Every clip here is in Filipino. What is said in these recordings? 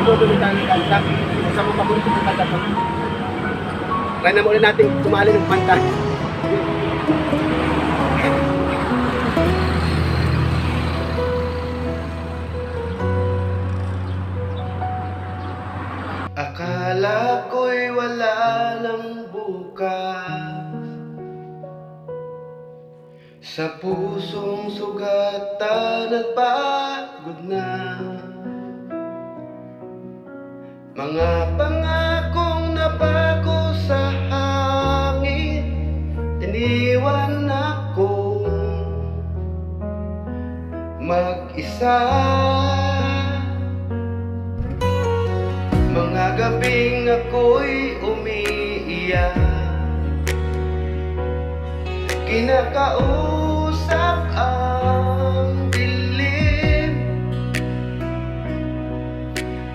ko tuloy tayo ng kanta. Sa mga paborito ng kanta ko. Try na muli natin tumali ng kanta. Akala ko'y wala ng bukas, sa pusong sugatan at pagod na. Mga pangakong napako sa hangin, iniwan akong mag-isa. Mga gabing ako'y umiiyak, kinakausap ang dilim.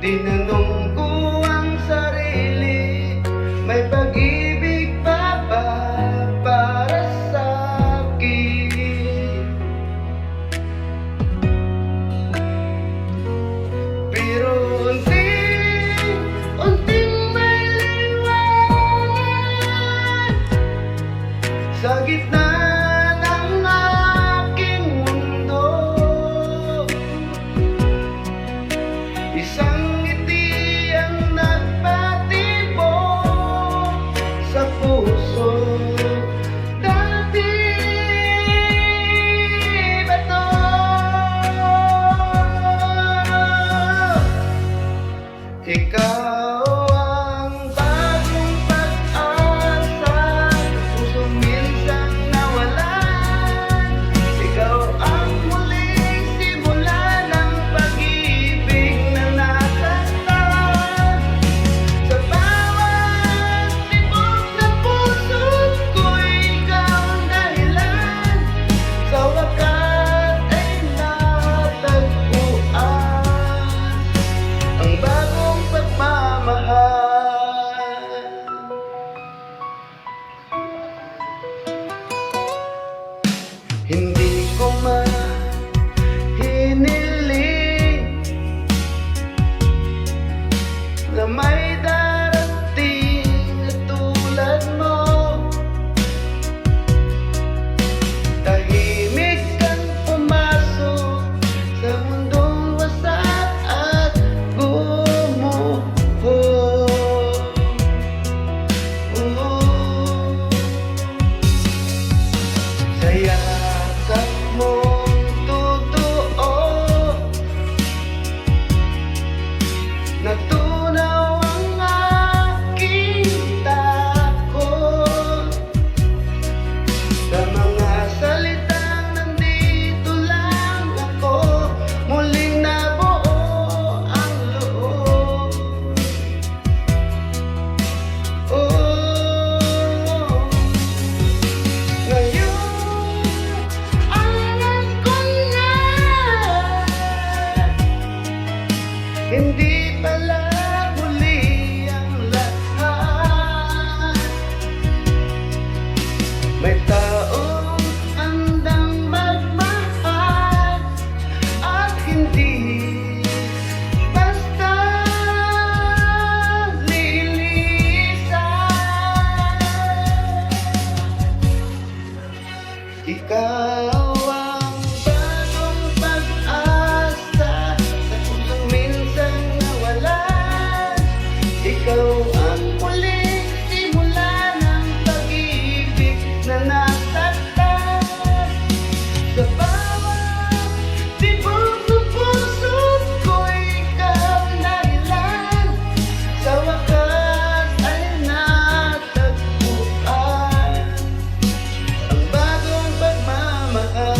Tinanong ko ang sarili, may pag-ibig pa ba para sa akin? Pero unting may liwanag sa gitna ng aking mundo. Isang ngiti ang nagpatibok sa puso. Dati ba to? Ikaw ang bagong pag-asa, pusong minsang nawalan. Ikaw ang muling simula ng pag-ibig na nasaktan. Sa bawat tibok ng puso ko'y ikaw ang dahilan. Sa wakas ay natagpuan ang bagong pagmamahal. Hindi ko mahiniling na may darating na tulad mo. Tahimik kang pumasok sa mundong wasak at gumuho. Sa yakap mong totoo, natunaw ang aking takot. Sa mga salitang nandito lang ako, muling nabuo ang loob. Ngayon, alam ko na hindi pala huli ang lahat. May taong handang magmahal at hindi basta lilisan. Ikaw ang bagong pag-asa sa pusong minsang nawalan. Ikaw ang muling simula ng pag-ibig na nasaktan. Sa bawat tibok ng puso ko'y ikaw ang dahilan. Sa wakas ay natagpuan ang bagong pagmamahal.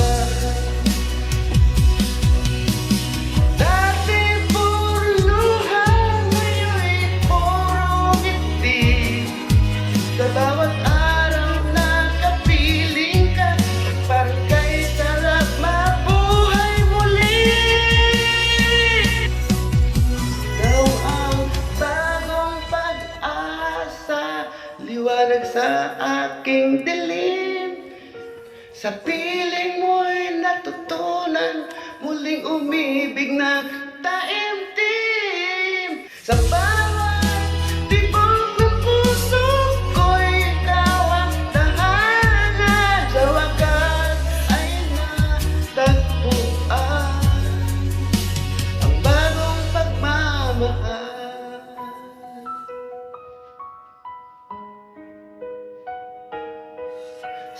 Dati puro luha, ngayon'y puro ngiti. Sa bawat araw na kapiling ka, parang kay sarap mabuhay muli. Ikaw ang bagong pag-asa, liwanag sa aking dilim. Sa piling mo'y natutunan muling umibig na taimtim.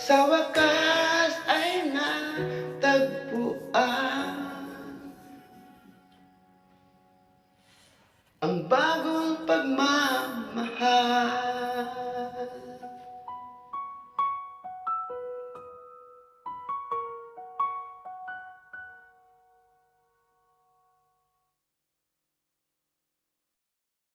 Sa wakas ay